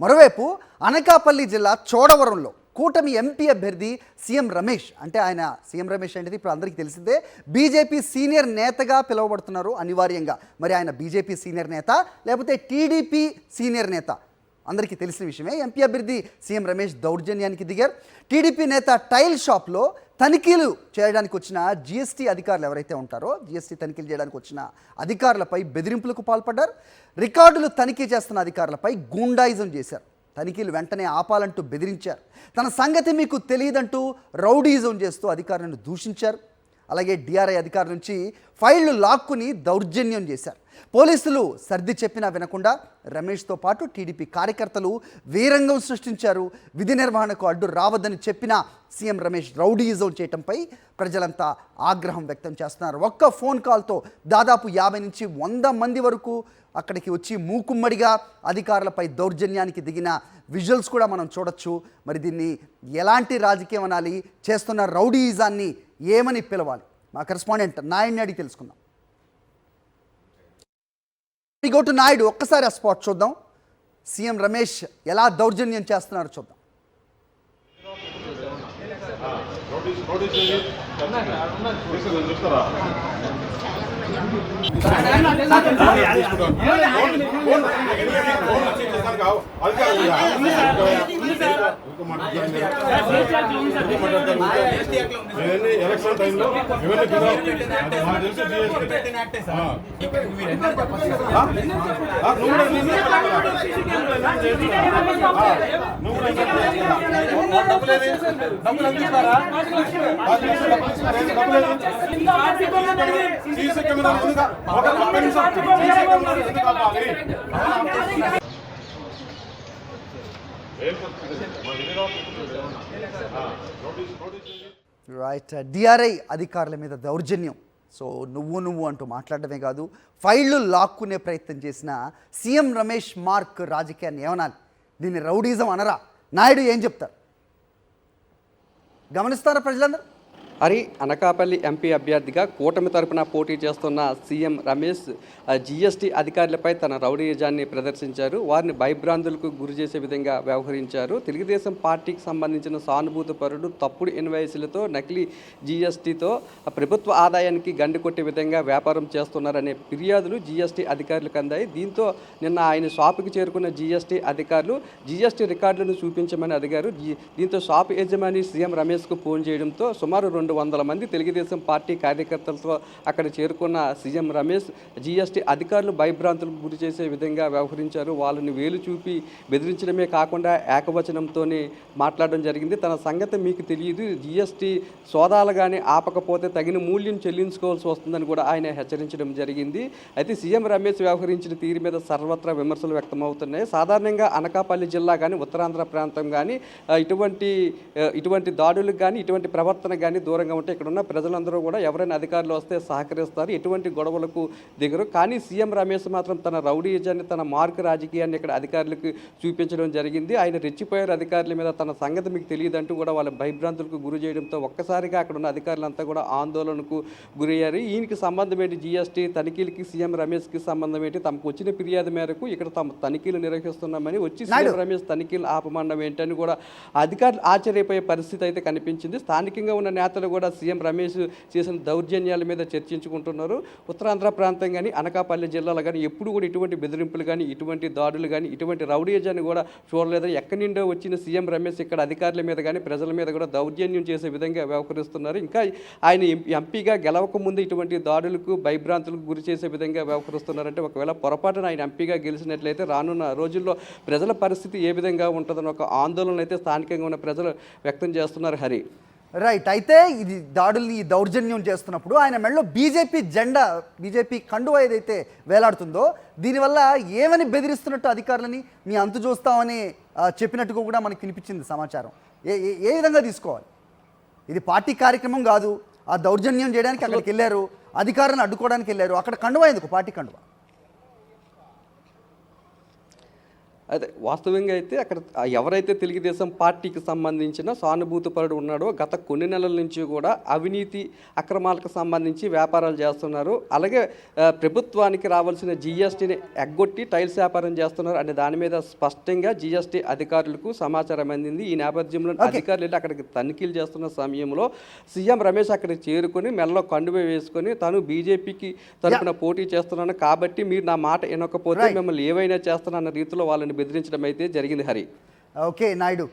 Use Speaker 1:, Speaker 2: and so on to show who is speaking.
Speaker 1: మరోవైపు అనకాపల్లి జిల్లా చోడవరంలో కూటమి ఎంపీ అభ్యర్థి సీఎం రమేష్, అంటే ఆయన సీఎం రమేష్ అంటే ఇప్పుడు అందరికీ తెలిసిందే బీజేపీ సీనియర్ నేతగా పిలువబడుతున్నారు అనివార్యంగా. మరి ఆయన బీజేపీ సీనియర్ నేత లేకపోతే టీడీపీ సీనియర్ నేత అందరికీ తెలిసిన విషయమే. ఎంపీ అభ్యర్థి సీఎం రమేష్ దౌర్జన్యానికి దిగారు. టీడీపీ నేత టైల్ షాప్లో తనిఖీలు చేయడానికి వచ్చిన జీఎస్టీ అధికారులు ఎవరైతే ఉంటారో జీఎస్టీ తనిఖీలు చేయడానికి వచ్చిన అధికారులపై బెదిరింపులకు పాల్పడ్డారు. రికార్డులు తనిఖీ చేస్తున్న అధికారులపై గూండాయిజం చేశారు. తనిఖీలు వెంటనే ఆపాలంటూ బెదిరించారు. తన సంగతి మీకు తెలియదంటూ రౌడీజం చేస్తూ అధికారులను దూషించారు. అలాగే డిఆర్ఐ అధికారుల నుంచి ఫైళ్లు లాక్కుని దౌర్జన్యం చేశారు. పోలీసులు సర్ది చెప్పినా వినకుండా రమేష్తో పాటు టీడీపీ కార్యకర్తలు వీరంగం సృష్టించారు. విధి నిర్వహణకు అడ్డు రావద్దని చెప్పినా సీఎం రమేష్ రౌడీయిజం చేయటంపై ప్రజలంతా ఆగ్రహం వ్యక్తం చేస్తున్నారు. ఒక్క ఫోన్ కాల్తో దాదాపు 50 నుంచి 100 మంది వరకు అక్కడికి వచ్చి మూకుమ్మడిగా అధికారులపై దౌర్జన్యానికి దిగిన విజువల్స్ కూడా మనం చూడొచ్చు. మరి దీన్ని ఎలాంటి రాజకీయం అనాలి, చేస్తున్న రౌడీయిజాన్ని ఏమని పిలవాలి? మా కరెస్పాండెంట్ నాయుడిని అడిగి తెలుసుకుందాం. గో టు నాయుడు, ఒక్కసారి ఆ స్పాట్ చూద్దాం. సీఎం రమేష్ ఎలా దౌర్జన్యం చేస్తున్నారో చూద్దాం.
Speaker 2: ఎలక్షన్ టైంలో
Speaker 1: రైట్, డిఆర్ఐ అధికారుల మీద దౌర్జన్యం. సో నువ్వు అంటూ మాట్లాడటమే కాదు, ఫైళ్లు లాక్కునే ప్రయత్నం చేసిన సీఎం రమేష్ మార్క్ రాజకీయాన్ని ఏమనాలి? దీన్ని రౌడీజం అనరా? నాయుడు ఏం చెప్తారు గమనిస్తారా ప్రజలందరూ?
Speaker 3: హరి, అనకాపల్లి ఎంపీ అభ్యర్థిగా కూటమి తరపున పోటీ చేస్తున్న సీఎం రమేష్ జీఎస్టీ అధికారులపై తన రౌడీయిజాన్ని ప్రదర్శించారు. వారిని భయభ్రాంతులకు గురి చేసే విధంగా వ్యవహరించారు. తెలుగుదేశం పార్టీకి సంబంధించిన సానుభూతి పరుడు తప్పుడు ఇన్వాయిస్లతో నకిలీ జీఎస్టీతో ప్రభుత్వ ఆదాయానికి గండి కొట్టే విధంగా వ్యాపారం చేస్తున్నారనే ఫిర్యాదులు జీఎస్టీ అధికారులకు అందాయి. దీంతో నిన్న ఆయన షాపుకి చేరుకున్న జీఎస్టీ అధికారులు జీఎస్టీ రికార్డులను చూపించమని అడిగారు. దీంతో షాపు యజమాని సీఎం రమేష్కు ఫోన్ చేయడంతో సుమారు 200 మంది తెలుగుదేశం పార్టీ కార్యకర్తలతో అక్కడ చేరుకున్న సీఎం రమేష్ జీఎస్టీ అధికారులు భయభ్రాంతులకు గురి చేసే విధంగా వ్యవహరించారు. వాళ్ళని వేలు చూపి బెదిరించడమే కాకుండా ఏకవచనంతోనే మాట్లాడడం జరిగింది. తన సంగతి మీకు తెలియదు, జీఎస్టీ సోదాలు కానీ ఆపకపోతే తగిన మూల్యం చెల్లించుకోవాల్సి వస్తుందని కూడా ఆయన హెచ్చరించడం జరిగింది. అయితే సీఎం రమేష్ వ్యవహరించిన తీరు మీద సర్వత్రా విమర్శలు వ్యక్తమవుతున్నాయి. సాధారణంగా అనకాపల్లి జిల్లా కానీ ఉత్తరాంధ్ర ప్రాంతం కానీ ఇటువంటి దాడులకు కానీ ఇటువంటి ప్రవర్తన కానీ దూరంగా ఉంటే ఇక్కడ ఉన్న ప్రజలందరూ కూడా ఎవరైనా అధికారులు వస్తే సహకరిస్తారు, ఎటువంటి గొడవలకు దిగరు. కానీ సీఎం రమేష్ మాత్రం తన రౌడీయిజాన్ని, తన మార్క్ రాజకీయాన్ని ఇక్కడ అధికారులకు చూపించడం జరిగింది. ఆయన రెచ్చిపోయారు అధికారుల మీద. తన సంగతి మీకు తెలియదంటూ కూడా వాళ్ళ భయభ్రాంతులకు గురి చేయడంతో ఒక్కసారిగా అక్కడ ఉన్న అధికారులంతా కూడా ఆందోళనకు గురయ్యారు. ఈయనకి సంబంధం ఏంటి? జీఎస్టీ తనిఖీలకి సీఎం రమేష్కి సంబంధం ఏంటి? తమకు వచ్చిన ఫిర్యాదు మేరకు ఇక్కడ తమ తనిఖీలు నిర్వహిస్తున్నామని వచ్చి సీఎం రమేష్ తనిఖీలు ఆపమండం ఏంటని కూడా అధికారులు ఆశ్చర్యపోయే పరిస్థితి అయితే కనిపించింది. స్థానికంగా ఉన్న నేతలు కూడా సీఎం రమేష్ చేసిన దౌర్జన్యాల మీద చర్చించుకుంటున్నారు. ఉత్తరాంధ్ర ప్రాంతం కానీ అనకాపల్లి జిల్లాలో కానీ ఎప్పుడు కూడా ఇటువంటి బెదిరింపులు కానీ ఇటువంటి దాడులు కానీ ఇటువంటి రౌడీజాన్ని కూడా చూడలేదు. ఎక్కడి నుండో వచ్చిన సీఎం రమేష్ ఇక్కడ అధికారుల మీద కానీ ప్రజల మీద కూడా దౌర్జన్యం చేసే విధంగా వ్యవహరిస్తున్నారు. ఇంకా ఆయన ఎంపీగా గెలవక ముందు ఇటువంటి దాడులకు భయభ్రాంతులకు గురి చేసే విధంగా వ్యవహరిస్తున్నారంటే ఒకవేళ పొరపాటున ఆయన ఎంపీగా గెలిచినట్లయితే రానున్న రోజుల్లో ప్రజల పరిస్థితి ఏ విధంగా ఉంటుందని ఒక ఆందోళన అయితే స్థానికంగా ఉన్న ప్రజలు వ్యక్తం చేస్తున్నారు. హరి,
Speaker 1: రైట్, అయితే ఇది ఈ దౌర్జన్యం చేస్తున్నప్పుడు ఆయన మెడలో బీజేపీ జెండా, బీజేపీ కండువా ఏదైతే వేలాడుతుందో దీనివల్ల ఏమని బెదిరిస్తున్నట్టు అధికారులని మీ అంతు చూస్తామని చెప్పినట్టుగా కూడా మనకు వినిపించింది సమాచారం. ఏ విధంగా తీసుకోవాలి? ఇది పార్టీ కార్యక్రమం కాదు. ఆ దౌర్జన్యం చేయడానికి అక్కడికి వెళ్ళారు, అధికారులను అడ్డుకోవడానికి వెళ్ళారు. అక్కడ కండువా ఎందుకు? పార్టీ కండువా
Speaker 3: అదే వాస్తవంగా అయితే అక్కడ ఎవరైతే తెలుగుదేశం పార్టీకి సంబంధించిన సానుభూతిపరుడు ఉన్నాడో గత కొన్ని నెలల నుంచి కూడా అవినీతి అక్రమాలకు సంబంధించి వ్యాపారాలు చేస్తున్నారు. అలాగే ప్రభుత్వానికి రావాల్సిన జిఎస్టీని ఎగ్గొట్టి టైల్స్ వ్యాపారం చేస్తున్నారు అనే దాని మీద స్పష్టంగా జిఎస్టీ అధికారులకు సమాచారం అందింది. ఈ నేపథ్యంలో అధికారులు వెళ్ళి అక్కడికి తనిఖీలు చేస్తున్న సమయంలో సీఎం రమేష్ అక్కడికి చేరుకొని మెడలో కండువ వేసుకొని తాను బీజేపీకి తరపున పోటీ చేస్తున్నాను కాబట్టి మీరు నా మాట వినకపోతే మిమ్మల్ని ఏవైనా చేస్తానన్న రీతిలో వాళ్ళని బెదిరించడం అయితే జరిగింది. హరి
Speaker 1: ఓకే నాయుడు,